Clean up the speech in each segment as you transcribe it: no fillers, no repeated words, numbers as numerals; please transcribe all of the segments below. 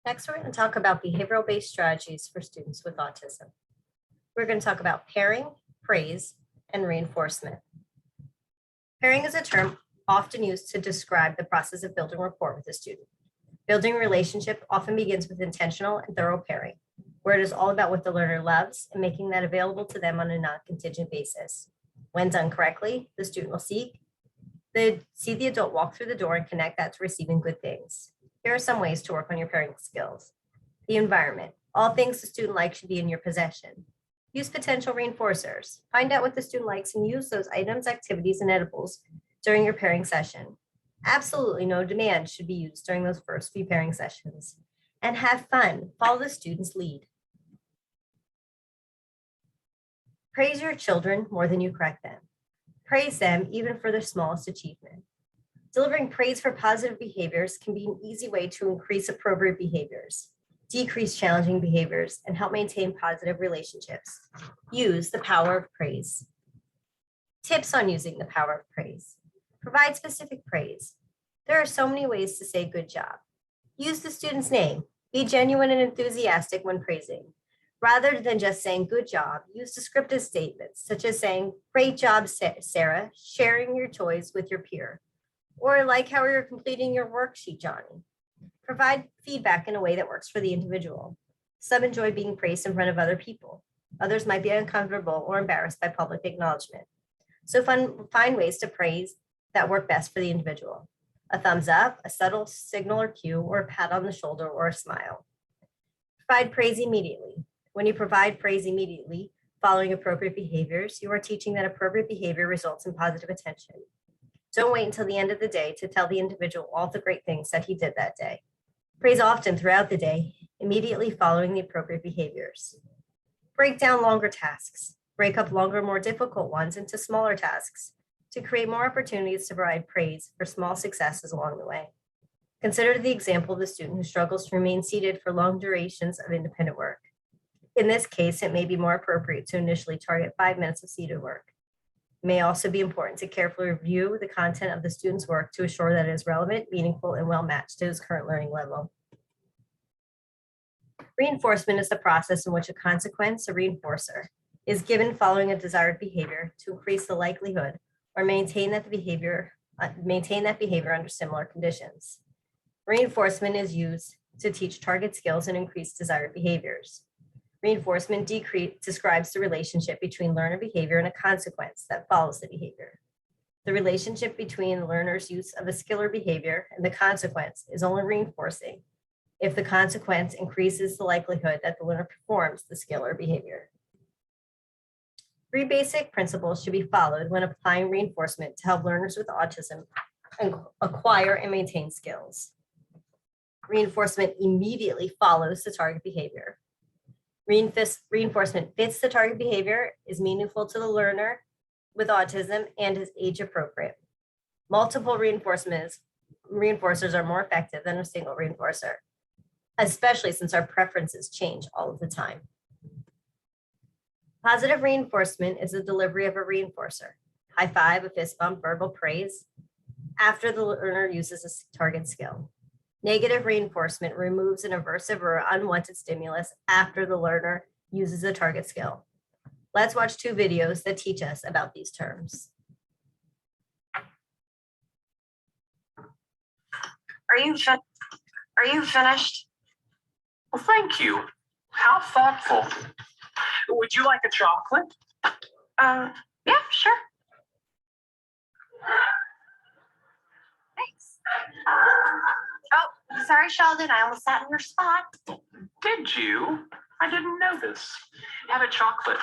Next, we're going to talk about behavioral-based strategies for students with autism. We're going to talk about pairing, praise, and reinforcement. Pairing is a term often used to describe the process of building rapport with a student. Building a relationship often begins with intentional and thorough pairing, where it is all about what the learner loves and making that available to them on a non-contingent basis. When done correctly, the student will see the adult walk through the door and connect that to receiving good things. Here are some ways to work on your pairing skills. The environment. All things the student likes should be in your possession. Use potential reinforcers. Find out what the student likes and use those items, activities, and edibles during your pairing session. Absolutely no demand should be used during those first few pairing sessions. And have fun. Follow the student's lead. Praise your children more than you correct them. Praise them even for their smallest achievement. Delivering praise for positive behaviors can be an easy way to increase appropriate behaviors, decrease challenging behaviors, and help maintain positive relationships. Use the power of praise. Tips on using the power of praise. Provide specific praise. There are so many ways to say good job. Use the student's name. Be genuine and enthusiastic when praising. Rather than just saying good job, use descriptive statements such as saying, great job, Sarah, sharing your toys with your peer. Or like how you're completing your worksheet, Johnny. Provide feedback in a way that works for the individual. Some enjoy being praised in front of other people. Others might be uncomfortable or embarrassed by public acknowledgement. So find ways to praise that work best for the individual. A thumbs up, a subtle signal or cue, or a pat on the shoulder or a smile. Provide praise immediately. When you provide praise immediately, following appropriate behaviors, you are teaching that appropriate behavior results in positive attention. Don't wait until the end of the day to tell the individual all the great things that he did that day. Praise often throughout the day, immediately following the appropriate behaviors. Break down longer tasks. Break up longer, more difficult ones into smaller tasks to create more opportunities to provide praise for small successes along the way. Consider the example of the student who struggles to remain seated for long durations of independent work. In this case, it may be more appropriate to initially target 5 minutes of seated work. It may also be important to carefully review the content of the student's work to assure that it is relevant, meaningful, and well matched to his current learning level. Reinforcement is the process in which a consequence, a reinforcer, is given following a desired behavior to increase the likelihood or maintain that behavior under similar conditions. Reinforcement is used to teach target skills and increase desired behaviors. Reinforcement describes the relationship between learner behavior and a consequence that follows the behavior. The relationship between the learner's use of a skill or behavior and the consequence is only reinforcing if the consequence increases the likelihood that the learner performs the skill or behavior. 3 basic principles should be followed when applying reinforcement to help learners with autism acquire and maintain skills. Reinforcement immediately follows the target behavior. Reinforcement fits the target behavior, is meaningful to the learner with autism, and is age appropriate. Multiple reinforcers are more effective than a single reinforcer, especially since our preferences change all of the time. Positive reinforcement is the delivery of a reinforcer. High five, a fist bump, verbal praise after the learner uses a target skill. Negative reinforcement removes an aversive or unwanted stimulus after the learner uses a target skill. Let's watch 2 videos that teach us about these terms. Are you finished? Well, thank you. How thoughtful. Would you like a chocolate? Yeah, sure. Thanks. Oh, sorry, Sheldon. I almost sat in your spot. Did you? I didn't notice. Have a chocolate.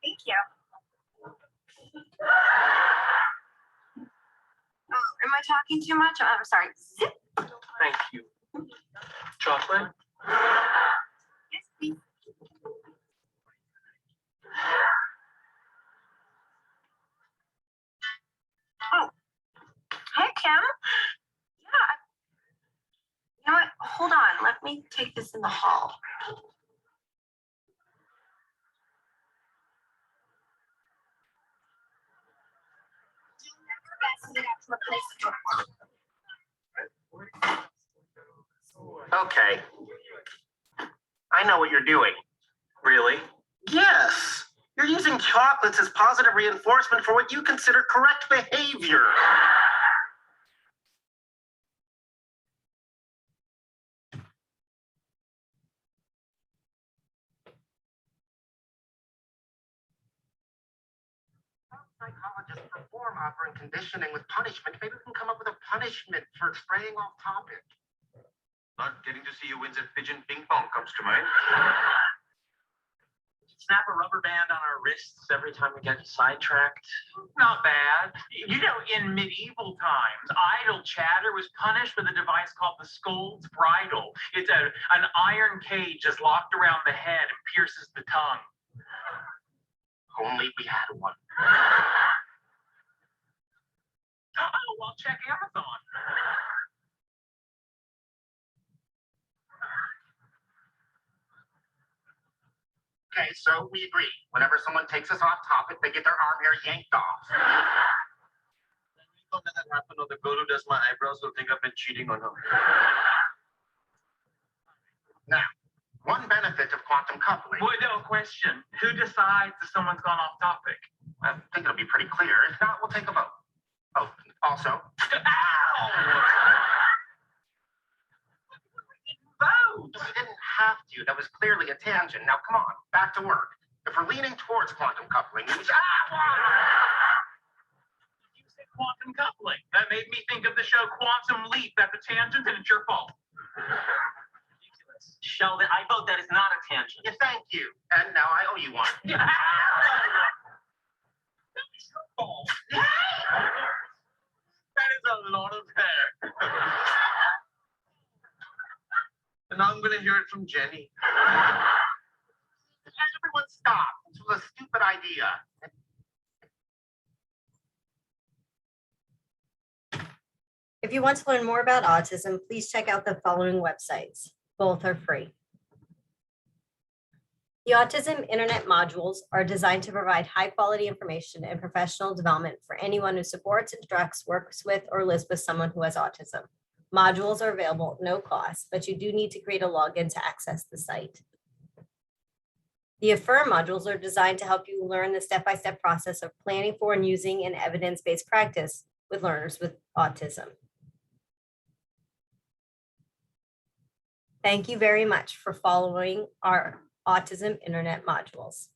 Thank you. Oh, am I talking too much? I'm sorry. Zip. Thank you. Chocolate? Yes, please. Oh, hey, Kim. Yeah. You know what? Hold on. Let me take this in the hall. You'll never guess who got to replace the door. Okay. I know what you're doing. Really? Yes. You're using chocolates as positive reinforcement for what you consider correct behavior. Psychologists perform operant conditioning with punishment. Maybe we can come up with a punishment for straying off topic. Not getting to see you wins at pigeon ping pong comes to mind. Snap a rubber band on our wrists every time we get sidetracked. Not bad. You know, in medieval times, idle chatter was punished with a device called the scold's bridle. It's an iron cage just locked around the head and pierces the tongue. Only we had one. Oh, well, check Amazon. Okay, so we agree. Whenever someone takes us off topic, they get their arm hair yanked off. Don't let that happen, or the girl who does my eyebrows will think I've been cheating on her. Now, one benefit of quantum coupling. Boy, no question. Who decides if someone's gone off topic? I think it'll be pretty clear. If not, we'll take a vote. Oh, also, Ow! Vote! we didn't have to. That was clearly a tangent. Now, come on, back to work. If we're leaning towards quantum coupling, we should... You said quantum coupling. That made me think of the show Quantum Leap. That's a tangent, and it's your fault. Ridiculous. Sheldon, I vote that is not a tangent. Yeah, thank you. And now I owe you one. That is your fault. That is a lot of hair. And now I'm going to hear it from Jenny. Everyone stop. This was a stupid idea. If you want to learn more about autism, please check out the following websites. Both are free. The Autism Internet modules are designed to provide high-quality information and professional development for anyone who supports, instructs, works with, or lives with someone who has autism. Modules are available at no cost, but you do need to create a login to access the site. The Affirm modules are designed to help you learn the step-by-step process of planning for and using an evidence-based practice with learners with autism. Thank you very much for following our Autism Internet modules.